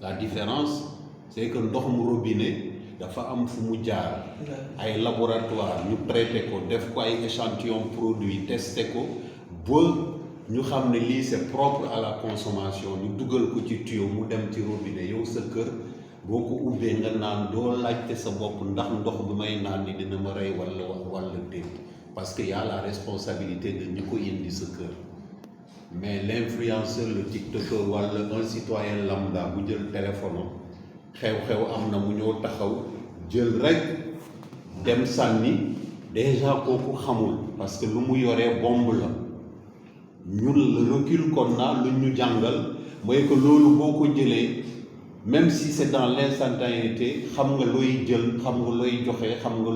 La différence c'est que ndoxum robinet dafa am fu mu jaar ay laboratoire ñu traité ko def ko ay échantillon produit testé ko ba ñu xam ne lii c'est propre à la consommation ñu dugal ko ci tuyau mu dem ci robinet yow sa kër boo ko ubbee nga naan doo laajte sa bopp ndax ndox bi may naan ni dina ma rey wala déet parce que y a la responsabilité de ñu ko indi sa kër. Mais l'influenceur, le tiktoker wala un citoyen lambda bu jël téléphone xew-xew am na mu ñëw taxaw jël rek dem sànni déjà kooku xamul parce que lu mu yoree bombe la ñun le recul qu'on a lu ñu jàngal mooy que loolu boo ko jëlee même si c'est dans l'instantanéité xam nga looy jël xam nga looy joxe xam nga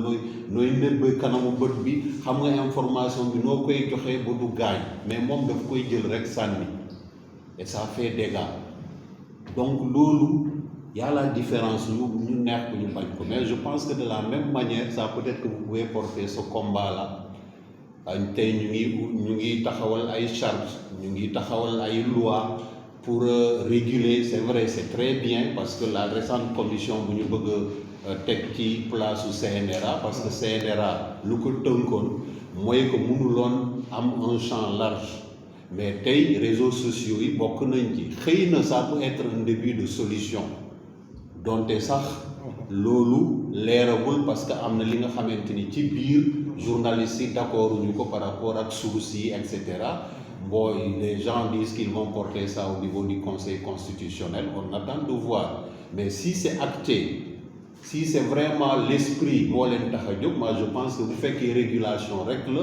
nooy nëbb kanamu bët bi xam nga information bi noo koy joxe ba du gaañ mais moom daf koy jël rek sànni et ça fait dégâts. Donc loolu y a la différence ñu neex ko ñu bañ ko mais je pense que de la même manière ça peut-être que vous pouvez porter ce combat là tey ñu ngi taxawal ay chartes ñu ngi taxawal ay lois pour réguler. C'est vrai, c'est très bien parce que la récente commission bu ñu bëgg a teg ci place su CNRA parce que CNRA lu ko tënkoon mooy que mënuloon am un champ large mais tey réseaux sociaux yi bokk nañ ci xëy na ça peut être un début de solution donte sax loolu leeragul parce que am na li nga xamante ni ci biir journalistes yi d'accord ñu ko par rapport ak sources yi et cetera. Bon, les gens disent qu'ils vont porter ça au niveau du Conseil constitutionnel, on attend de voir. Mais si c'est acté, si c'est vraiment l'esprit, moi je pense que vous faites une régulation règle,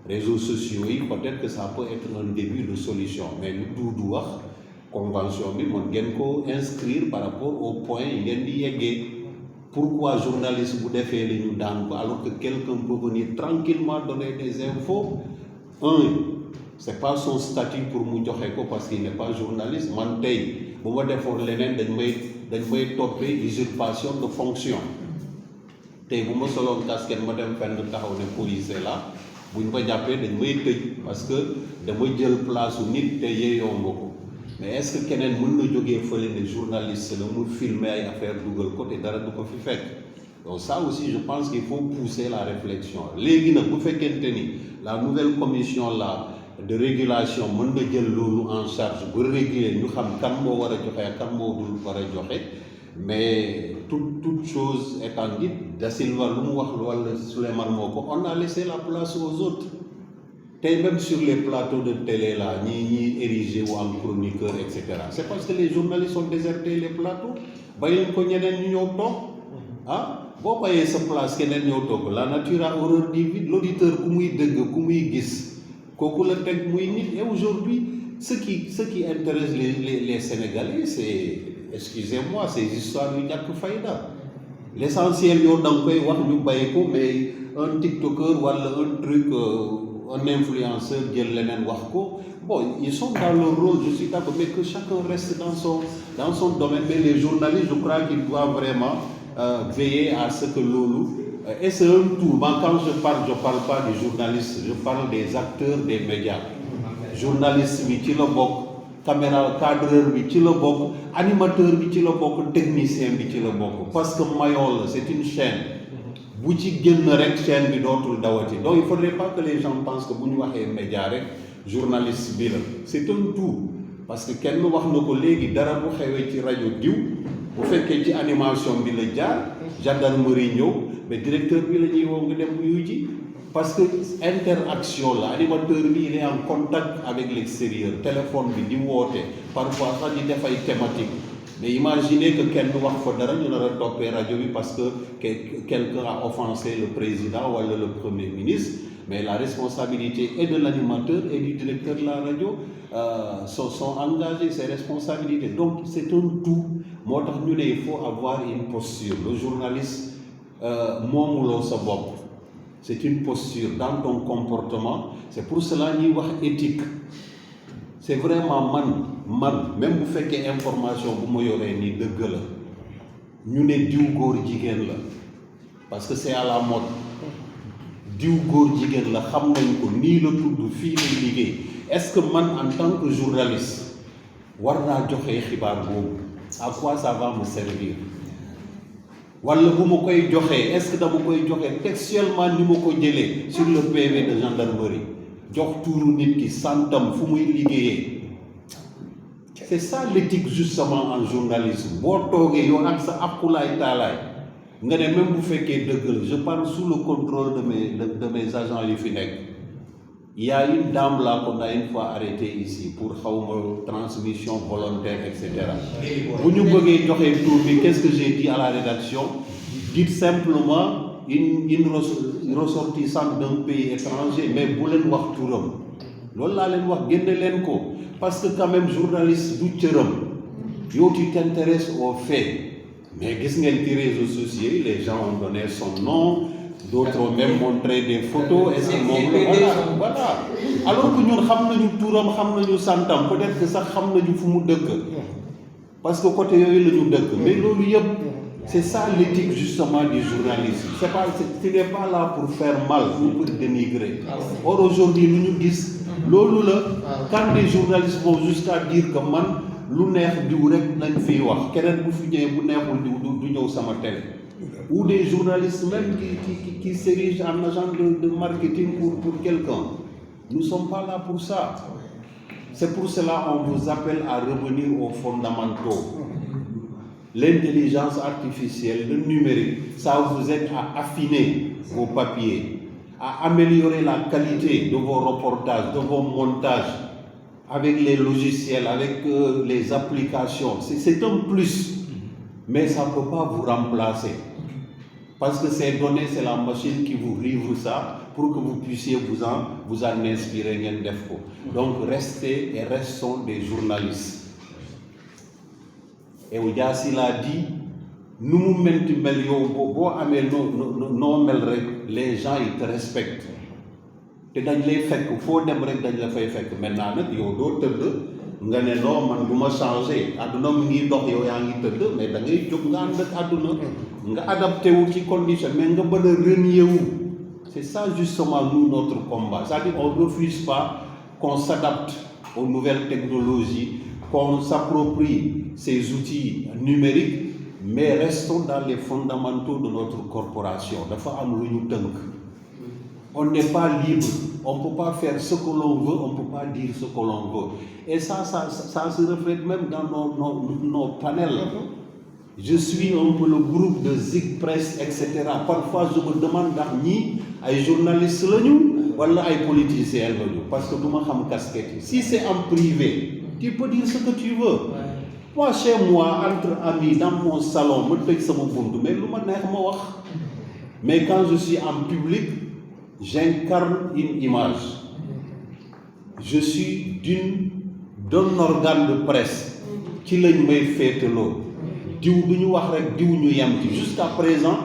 réseaux sociaux, peut-être que ça peut être un début de solution. Mais le tout convention, on doit inscrire par rapport au point, pourquoi journaliste vous défait les nous alors que quelqu'un peut venir tranquillement donner des infos. C'est pas son statut pour mu joxe ko parce qu'il n'est pas journaliste. Man tey bu ma defoon leneen dañ may toppee usurpation de fonction tey bu ma soloon casquette ma dem fenn taxaw ne policier la buñ ma jàppee dañ may tëj parce que dama jël place u nit te yeeyoo nga ko. Mais est-ce que keneen mën na jógee fële ne journaliste la mu filmer ay affaire dugal ko te dara du ko fi fekk. Donc ça aussi je pense qu'il faut pousser la réflexion. Léegi nag bu fekkente ni la nouvelle commission là de régulation mën na jël loolu en charge ba réguler ñu xam kan moo war a joxe ak kan moo dul war a joxe mais toute chose étant dite Da Silva lu mu wax wala Souleymane moo ko on a laissé la place aux autres tey même sur les plateaux de télé là ñi érigé wu en chroniqueur et cetera c'est parce que les journalistes ont déserté les plateaux bàyyi ko ñeneen ñu ñëw toog boo bàyyee sa place keneen ñëw toog la nature a horreur du vide. L'auditeur ku muy dëgg ku muy gis kooku la teg muy nit. Et aujourd'hui ce qui intéresse les Sénégalais c'est, excusez-moi, ces histoires yu ñàkk fayda. L'essentiel yow da nga koy wax ñu bàyyi ko mais un tiktoker wala un truc un influenceur jël leneen wax ko bon ils sont dans leur rôle je suis d'accord mais que chacun reste dans son domaine. Mais les journalistes je crois qu'ils doivent vraiment veiller à ce que loolu et c'est un tout. Moi quand je parle pas des journalistes, je parle des acteurs des médias. Journaliste bi ci la bokk, caméra cadreur bi ci la bokk, animateur bi ci la bokk, technicien bi ci la bokk parce que maillon la c'est une chaîne bu ci génn rek chaîne bi dootul dawati. Donc il faudrait pas que les gens pensent que bu ñu waxee média rek journaliste bi la. C'est un tout parce que kenn wax na ko léegi dara bu xewee ci rajo diw bu fekkee ci animation bi la jaar gendarmerie ñëw mais directeur bi la ñuy woo nga dem wuyu ji parce que interaction la animateur bi il est en contact avec l'extérieur téléphone bi di woote parfois sax di def ay thématique. Mais imaginez que kenn wax fa dara ñu nar a toppee rajo bi parce que quelqu'un a offensé le président wala le premier ministre. Mais la responsabilité est de l'animateur et du directeur de la radio sont engagés, ces responsabilités. Donc c'est un tout. Moo tax ñu ne il faut avoir une posture. Le journaliste moomuloo sa bopp. C'est une posture dans ton comportement. C'est pour cela ñuy wax éthique. C'est vraiment man même bu fekkee information bu ma yoree nii dëgg la ñu ne diw góor jigéen la parce que c'est à la mode. Diw góor jigéen la xam nañ ko nii la tudd fii lay liggéey. Est-ce que man en tant que journaliste war naa joxe xibaar boobu à quoi ça va me servir? Wala bu ma koy joxee est-ce que dama koy joxe textuellement ni ma ko jëlee sur le PV de gendarmerie jox tuuru nit ki santam fu muy liggéeyee? C'est ça l'éthique justement en journalisme. Boo toogee yow ak sa aqulaay taalaay nga ne même bu fekkee dëgg la, je parle sous le contrôle de mes agents yu fi nekk. Il y a une dame là qu'on a une fois arrêtée ici pour transmission volontaire, etc. Vous nous voulez joxe tour bi, qu'est-ce que j'ai dit à la rédaction? Dites simplement une ressortissante d'un pays étranger, mais bu leen wax turam. Loolu laa leen wax génne leen ko, parce que quand même journaliste du cëram. Yow tu t'intéresses aux faits. Mais gis ngeen ci réseaux sociaux, les gens ont donné son nom. D'autres ont même montré des photos. Est-ce que voilà. Alors que ñun xam nañu turam xam nañu santam, peut-être que sax xam nañu fu mu dëkk parce que côté yooyu la ñu dëkk. Mais loolu yëpp c'est ça l'éthique justement du journalisme. Tu n'es pas là pour faire mal ou pour dénigrer. Or aujourd'hui lu ñu gis loolu la quand des journalistes vont jusqu'à dire que man lu neex diw rek lañ fiy wax keneen bu fi ñëwee bu neexul diw du ñëw sama télé. Ou des journalistes même qui s'érigent en agent de marketing pour quelqu'un. Nous ne sommes pas là pour ça. C'est pour cela qu'on vous appelle à revenir aux fondamentaux. L'intelligence artificielle, le numérique, ça vous aide à affiner vos papiers, à améliorer la qualité de vos reportages, de vos montages, avec les logiciels, avec les applications. C'est un plus. Mais ça ne peut pas vous remplacer. Parce que ces données, c'est la machine qui vous livre ça pour que vous puissiez vous en inspirer. Donc restez et restons des journalistes. Et Oudiassi l'a dit, nous les gens ils te respectent. Te dañ lay fekk foo dem rek dañ la fay fekk maintenant nag yow doo tëdd nga ne non man du ma changé àdduna mu ngi dox yow yaa ngi tëdd mais da ngay jóg nga ànd ak àdduna nga adapté wu ci condition mais nga mën a renier wu. C'est ça justement nous notre combat. C'est-à-dire on ne refuse pas qu'on s'adapte aux nouvelles technologies, qu'on s'approprie ces outils numériques, mais restons dans les fondamentaux de notre corporation. Dafa am lu ñu tënk. On n'est pas libre, on ne peut pas faire ce que l'on veut, on ne peut pas dire ce que l'on veut. Et ça se reflète même dans nos panels. Je suis un peu le groupe de Zik Press, etc. Parfois, je me demande ni les journalistes ou les politiciens. Parce que je ne sais pas casquette. Si c'est en privé, tu peux dire ce que tu veux. Moi, chez moi, entre amis, dans mon salon, je peux dire ce que je veux. Mais quand je suis en public, j'incarne une image. Je suis d'un organe de presse qui lañ may féetaloo diw du ñu wax rek diw ñu yem ci jusqu'à présent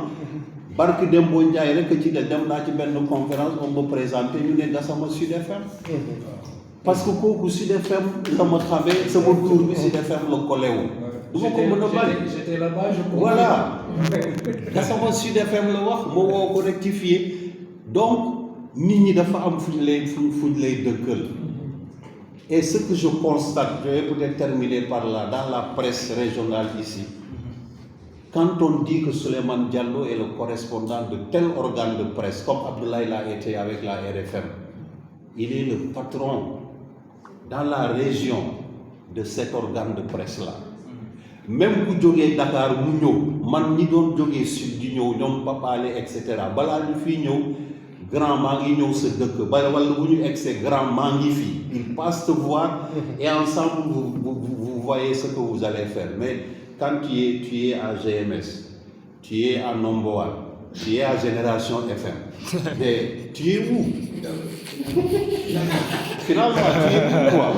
barki Dembo Ndiaye rek ci dem naa ci benn conférence on me présenté ñu ne Gassama Sud FM parce que kooku Sud FM sama xamee sama tour bi Sud FM la collé wu du ma ko mën a bari j'étais là-bas je voilà Gassama Sud FM la wax ma woo ko rectifier donc nit ñi dafa am fuñ lay dëkkal. Et ce que je constate, je vais peut-être terminer par là, dans la presse régionale ici, quand on dit que Souleymane Diallo est le correspondant de tel organe de presse, comme Abdoulaye l'a été avec la RFM, il est le patron dans la région de cet organe de presse-là. Même ku jógee Dakar mu ñëw man ñi doon jógee sud di ñëw ñoom Papale et cetera balaa ñu fii ñëw grand maa ngi ñëw sa dëkk ba wala bu ñu egsee grand maa ngi fii ils passent te voir et ensemble vous voyez ce que vous allez faire. Mais quand tu es à GMS, tu es à Nomboa, tu es à Génération FM, mais tu es où? Finalement, tu es où quoi?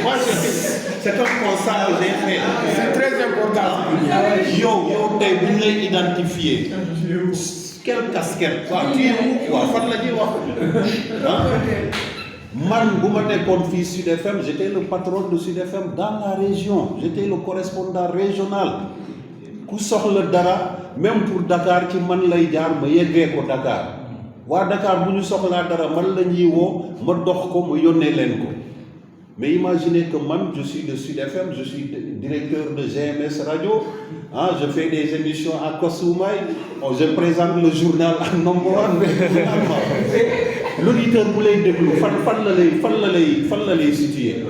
Moi, c'est un constat que j'ai fait. C'est très important. Yo, t'es voulu identifier. Quelle casquette? Tu es où quoi? Fan la ñuy wax. Man, bu ma nekkoon fii Sud FM, j'étais le patron de Sud FM dans la région. J'étais le correspondant régional. Ku soxla dara, même pour Dakar ci man lay jaar ma yeggee ko Dakar. Waa Dakar bu ñu soxlaa dara man la ñuy woo ma dox ko ma yónnee leen ko. Mais imaginez que moi, je suis de Sud FM, je suis directeur de GMS Radio, hein, je fais des émissions à Kossoumay, je présente le journal à Number One. L'auditeur voulait déglu, fan la lay situer.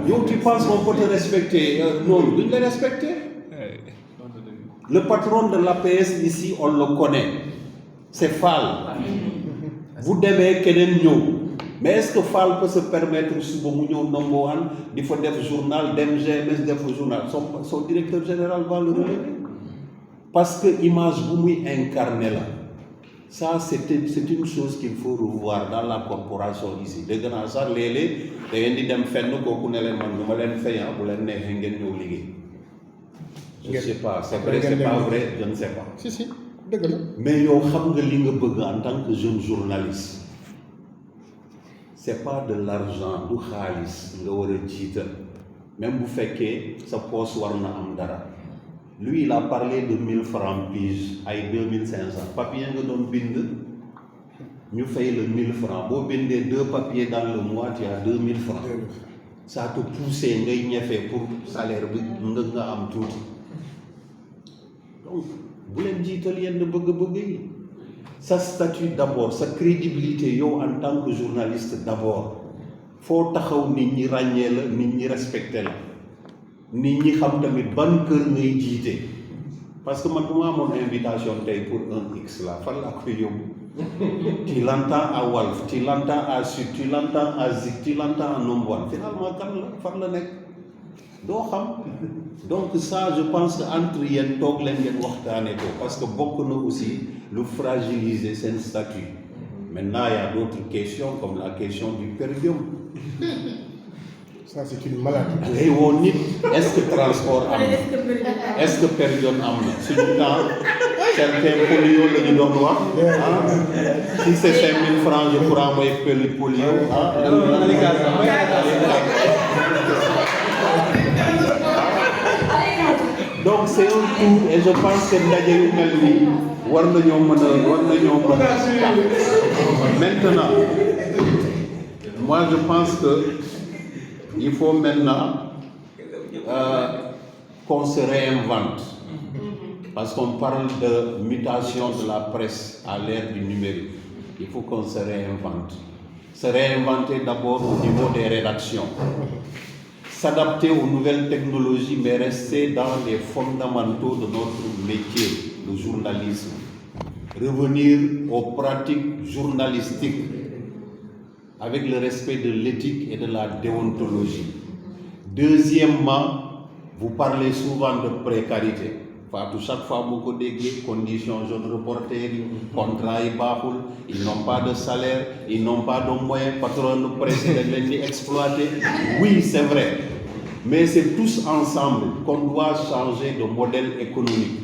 Yo, tu penses qu'on peut te respecter? Non, vous ne les respecter. Le patron de l'APS ici, on le connaît. C'est Fall. Vous devez qu'elle nous. Mais est-ce que Fall peut se permettre de faire Number One, de faire des journal, d'MGMS, de faire journal? Son directeur général va le relever. Parce que l'image que vous incarnez là, ça c'est une chose qu'il faut revoir dans la corporation ici. Les gens ça lélé, les gens dem fenn ko ku ne len man duma len fay bu len nexe ngeen ñew liggéey. Je ne sais pas, c'est vrai, c'est pas vrai, je ne sais pas. Si, dëgg la. Mais yow xam nga li nga bëgg en tant que jeune journaliste. C'est pas de l'argent, du xaalis nga war a jiital. Même bu fekkee sa poche war na am dara. Lui, il a parlé de 1000 francs pige, ay 2500. Papier nga doon bind, ñu fay le 1000 francs. Boo bindee 2 papiers dans le mois, tu as 2000 francs. Ça te pousse ngay ñefe pour salaire bi nga am tuuti. Donc, bu leen jiital yenn bëgg-bëgg yi. Sa statut d'abord, sa crédibilité yow en tant que journaliste d'abord. Foo taxaw nit ñi ràññee la, nit ñi respecté la. Nit ñi xam tamit ban kër ngay jiite. Parce que man bu ma amoon invitation tey pour un X là, fan laa koy yóbbu. Tu l'entends à Walf, tu l'entends à Sud, tu l'entends à Zik, tu l'entends à Number One. Finalement kan la fan la nekk doo xam. Donc ça je pense que entre yéen toog leen ngeen waxtaane ko parce que bokk na aussi lu fragiliser seen statut. Maintenant il y a d'autres questions comme la question du perdium. Ça c'est une maladie. Ngay woo nit est-ce que transport am na est-ce que perdium am na suñu temps certains polio la ñu doon wax si c'est 5000 francs je pourrais envoyer polio donc c'est un tout et je pense que ndaje yu mel nii war nañoo mën a maintenant moi je pense que il faut maintenant qu'on se réinvente parce qu'on parle de mutation de la presse à l'ère du numérique. Il faut qu'on se réinvente. Se réinventer d'abord au niveau des rédactions. S'adapter aux nouvelles technologies mais rester dans les fondamentaux de notre métier, le journalisme. Revenir aux pratiques journalistiques avec le respect de l'éthique et de la déontologie. Deuxièmement, vous parlez souvent de précarité. Fatou, chaque fois beaucoup de conditions jeunes reporters, contrats ils n'ont pas de salaire, ils n'ont pas de moyens, patron de presse, les exploiter. Oui, c'est vrai. Mais c'est tous ensemble qu'on doit changer de modèle économique.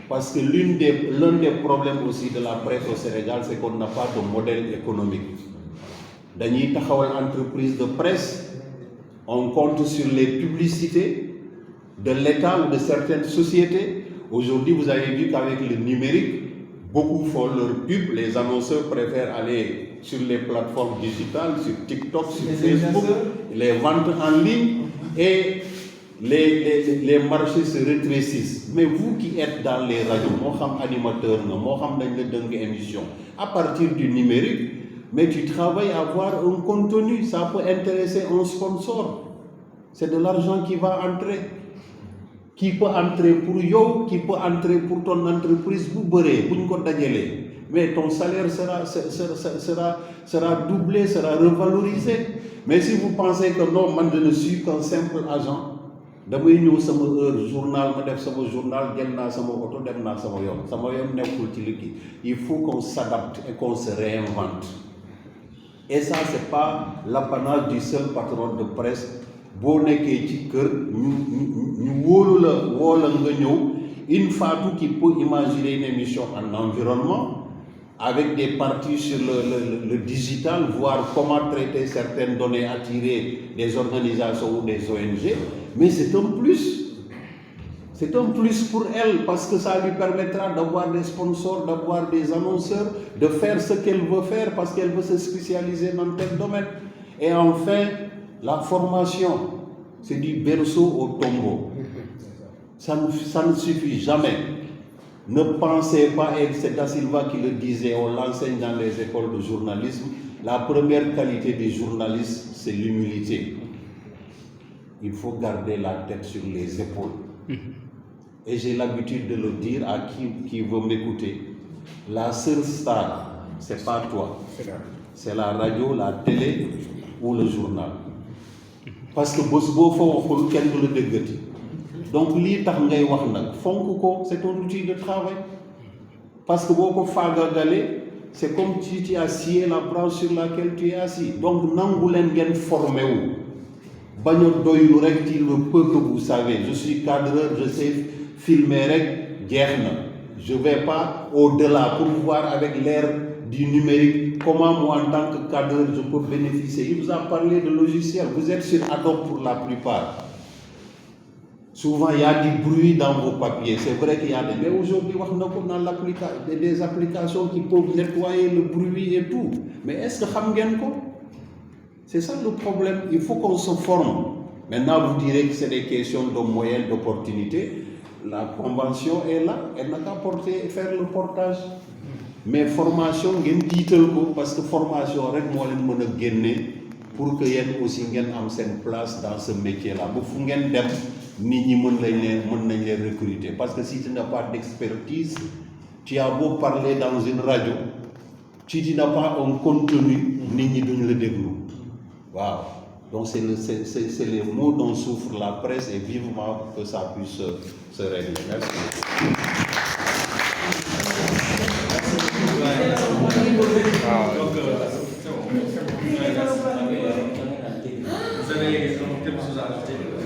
Parce que l'un des problèmes aussi de la presse au Sénégal, c'est qu'on n'a pas de modèle économique. Dans une entreprise de presse, on compte sur les publicités de l'État ou de certaines sociétés. Aujourd'hui, vous avez vu qu'avec le numérique, beaucoup font leur pub. Les annonceurs préfèrent aller sur les plateformes digitales, sur TikTok, sur Facebook, les ventes en ligne et les marchés se rétrécissent. Mais vous qui êtes dans les radios, moi comme animateur, moi comme émission, à partir du numérique, mais tu travailles à avoir un contenu, ça peut intéresser un sponsor. C'est de l'argent qui va entrer. Qui peut entrer pour yo, qui peut entrer pour ton entreprise, mais ton salaire sera doublé, sera revalorisé. Mais si vous pensez que non, moi je ne suis qu'un simple agent, damay ñëw sama heure journal ma def sama journal jël naa sama auto dem naa sama yoon nekkul ci liggéey. Il faut qu'on s'adapte et qu'on se réinvente. Et ça c'est pas l'apanage du seul patron de presse. Boo nekkee ci kër ñu wóolu la woo la nga ñëw une Fatou qui peut imaginer une émission en environnement avec des parties sur le digital, voir comment traiter certaines données, attirer des organisations ou des ONG, mais c'est un plus. C'est un plus pour elle parce que ça lui permettra d'avoir des sponsors, d'avoir des annonceurs, de faire ce qu'elle veut faire parce qu'elle veut se spécialiser dans tel domaine. Et enfin, La formation, c'est du berceau au tombeau. Ça ne suffit jamais. Ne pensez pas, et c'est Da Silva qui le disait, on l'enseigne dans les écoles de journalisme, la première qualité des journalistes, c'est l'humilité. Il faut garder la tête sur les épaules. Et j'ai l'habitude de le dire à qui veut m'écouter. La seule star, c'est pas toi. C'est la radio, la télé ou le journal. Parce que bés boo fa waxul kenn du la déggati. Donc lii tax ngay wax nag fonk ko, c'est ton outil de travail. Parce que boo ko faagagalee, c'est comme si tu as scié la branche sur laquelle tu es assis. Donc nangu leen ngeen formé wu. bañ a doylu rek ci le peu que vous savez. Je suis cadreur, je sais filmer rek jeex na. Je vais pas au-delà pour voir avec l'ère du numérique comment moi en tant que cadreur je peux bénéficier. Il vous a parlé de logiciels. Vous êtes sur Adobe pour la plupart. Souvent il y a du bruit dans vos papiers. C'est vrai qu'il y a des... Mais aujourd'hui on a des applications qui peuvent nettoyer le bruit et tout. Mais est-ce que xam ngeen ko? C'est ça le problème. Il faut qu'on se forme. Maintenant vous direz que c'est des questions de moyens, d'opportunités. La convention est là, elle n'a qu'à faire le portage. Mais formation, ngeen jiital ko parce que formation rek moo leen mën a génne pour que yéen aussi ngeen am seen place dans ce métier-là. ba fu ngeen dem nit ñi mën nañ leen recruter. Parce que si tu n'as pas d'expertise, tu as beau parler dans une radio, si tu n'as pas un contenu, nit ñi duñ la déglu. Waaw. Donc c'est les mots dont souffre la presse et vivement que ça puisse se régler. Merci. Vous avez quelque chose à ajouter?